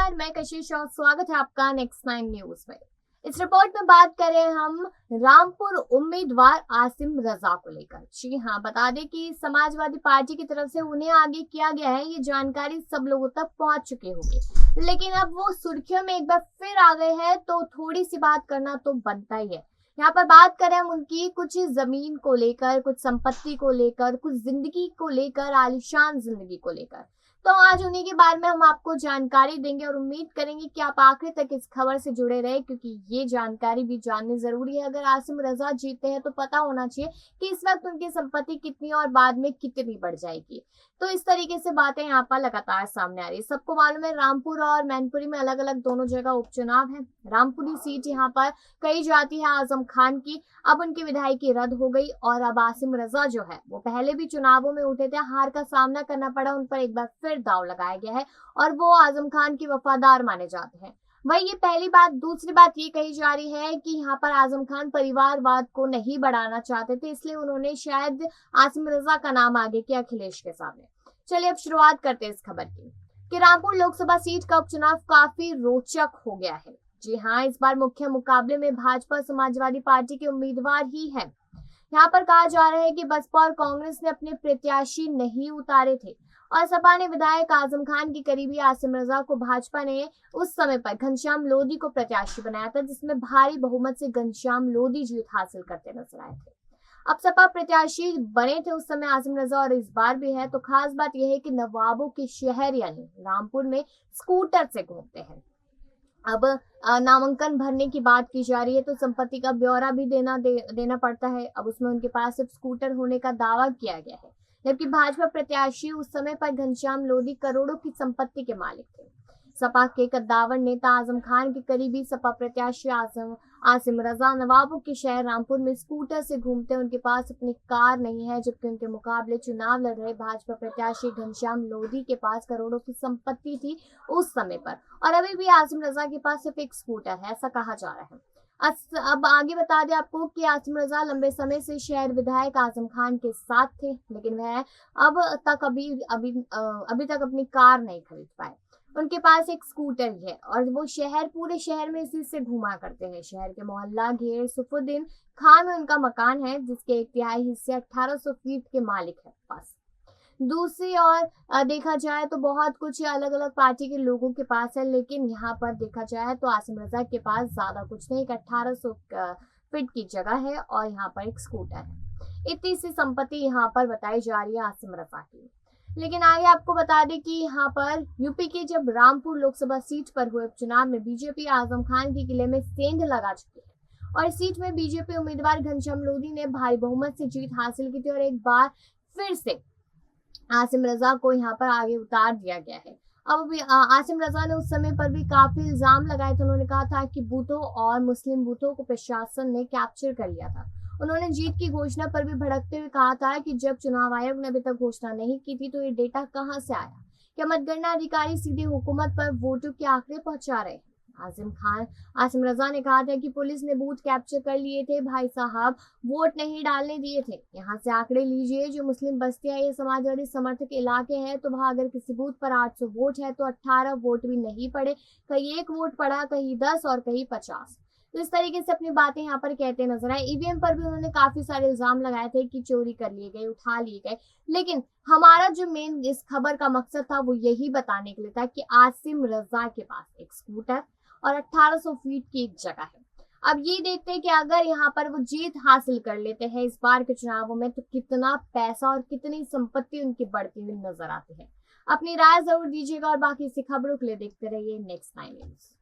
नमस्कार, मैं कशिश और स्वागत है आपका नेक्स्ट 9 न्यूज में। इस रिपोर्ट में बात करें हम रामपुर उम्मीदवार आसिम रजा को लेकर। जी हाँ, बता दें कि समाजवादी पार्टी की तरफ से उन्हें आगे किया गया है, ये जानकारी सब लोगों तक पहुंच चुकी होगी, लेकिन अब वो सुर्खियों में एक बार फिर आ गए हैं तो थोड़ी सी बात करना तो बनता ही है। यहाँ पर बात करें हम उनकी कुछ जमीन को लेकर, कुछ संपत्ति को लेकर, कुछ जिंदगी को लेकर, आलिशान जिंदगी को लेकर। तो आज उन्हीं के बारे में हम आपको जानकारी देंगे और उम्मीद करेंगे कि आप आखिर तक इस खबर से जुड़े रहे, क्योंकि ये जानकारी भी जाननी जरूरी है। अगर आसिम रजा जीतते हैं तो पता होना चाहिए कि इस वक्त उनकी संपत्ति कितनी और बाद में कितनी बढ़ जाएगी। तो इस तरीके से बातें यहाँ पर लगातार सामने आ रही है। सबको मालूम है रामपुर और मैनपुरी में अलग अलग दोनों जगह उपचुनाव है। रामपुरी सीट यहाँ पर कही जाती है आजम खान की, अब उनकी विधायकी रद्द हो गई और अब आसिम रजा जो है वो पहले भी चुनावों में उठे थे, हार का सामना करना पड़ा, उन पर एक बार फिर दांव लगाया गया है और वो आजम खान के वफादार माने जाते हैं। वही ये पहली बात। दूसरी बात ये कही जा रही है कि यहाँ पर आजम खान परिवारवाद को नहीं बढ़ाना चाहते थे, इसलिए उन्होंने शायद आसिम रजा का नाम आगे किया अखिलेश के सामने। चलिए अब शुरुआत करते हैं इस खबर की कि रामपुर लोकसभा सीट का उपचुनाव काफी रोचक हो गया है। जी हाँ, इस बार मुख्य मुकाबले में भाजपा समाजवादी पार्टी के उम्मीदवार ही है। यहाँ पर कहा जा रहा है कि बसपा और कांग्रेस ने अपने प्रत्याशी नहीं उतारे थे और सपा ने विधायक आजम खान की करीबी आसिम रजा को भाजपा ने उस समय पर घनश्याम लोधी को प्रत्याशी बनाया था, जिसमें भारी बहुमत से घनश्याम लोधी जीत हासिल करते नजर आए थे। अब सपा प्रत्याशी बने थे उस समय आसिम रजा और इस बार भी है। तो खास बात यह है कि नवाबों के शहर यानी रामपुर में स्कूटर से घूमते हैं। अब नामांकन भरने की बात की जा रही है तो संपत्ति का ब्यौरा भी देना पड़ता है। अब उसमें उनके पास सिर्फ स्कूटर होने का दावा किया गया है, जबकि भाजपा प्रत्याशी उस समय पर घनश्याम लोधी करोड़ों की संपत्ति के मालिक थे। सपा के कद्दावर नेता आजम खान के करीबी सपा प्रत्याशी आसिम रजा नवाबों के शहर रामपुर में स्कूटर से घूमते हैं। उनके पास अपनी कार नहीं है, जबकि उनके मुकाबले चुनाव लड़ रहे भाजपा प्रत्याशी घनश्याम लोधी के पास करोड़ों की संपत्ति थी उस समय पर, और अभी भी आसिम रजा के पास सिर्फ एक स्कूटर है, ऐसा कहा जा रहा है। अब आगे बता दें आपको कि आसिम रजा लंबे समय से शहर विधायक आजम खान के साथ थे, लेकिन वह अभी तक अपनी कार नहीं खरीद पाए। उनके पास एक स्कूटर ही है और वो पूरे शहर में इसी से घुमा करते हैं। शहर के मोहल्ला घेर सुफुद्दीन खान में उनका मकान है, जिसके 1/3 हिस्से 1800 फीट के मालिक है पास। दूसरी ओर देखा जाए तो बहुत कुछ अलग अलग पार्टी के लोगों के पास है, लेकिन यहाँ पर देखा जाए तो आसिम रजा के पास ज्यादा कुछ नहीं, 1800 फीट की जगह है और यहाँ पर एक स्कूटर है। इतनी सी संपत्ति यहाँ पर बताई जा रही है आसिम रजा की। लेकिन आगे आपको बता दें कि यहाँ पर यूपी के जब रामपुर लोकसभा सीट पर हुए उपचुनाव में बीजेपी आजम खान के किले में सेंध लगा चुकी है और इस सीट में बीजेपी उम्मीदवार घनश्याम लोधी ने भारी बहुमत से जीत हासिल की थी और एक बार फिर से आसिम रजा को यहाँ पर आगे उतार दिया गया है। अब भी आसिम रजा ने उस समय पर भी काफी इल्जाम लगाए थे। उन्होंने कहा था कि बूथों और मुस्लिम बूथों को प्रशासन ने कैप्चर कर लिया था। उन्होंने जीत की घोषणा पर भी भड़कते हुए कहा था कि जब चुनाव आयोग ने अभी तक घोषणा नहीं की थी तो ये डेटा कहां से आया, क्या मतगणना अधिकारी सीधे हुकूमत पर वोटों के आंकड़े पहुंचा रहे हैं। आसिम रजा ने कहा था कि पुलिस ने बूथ कैप्चर कर लिए थे, भाई साहब वोट नहीं डालने दिए थे। यहाँ से आंकड़े लीजिए, जो मुस्लिम बस्तियां या समाजवादी समर्थक इलाके हैं तो वहां अगर किसी बूथ पर 800 वोट है तो 18 वोट भी नहीं पड़े, कहीं 1 वोट पड़ा, कहीं 10 और कहीं 50। तो इस तरीके से अपनी बातें यहाँ पर कहते नजर आए। ईवीएम पर भी उन्होंने काफी सारे इल्जाम लगाए थे कि चोरी कर लिए गए, उठा लिए गए, लेकिन हमारा जो मेन इस खबर का मकसद था वो यही बताने के लिए था कि आसिम रजा के पास एक स्कूटर और 1800 फीट की एक जगह है। अब ये देखते हैं कि अगर यहाँ पर वो जीत हासिल कर लेते हैं इस बार के चुनावों में तो कितना पैसा और कितनी संपत्ति उनकी बढ़ती हुई नजर आती है। अपनी राय जरूर दीजिएगा और बाकी इसी खबरों के लिए देखते रहिए नेक्स्ट 9 न्यूज।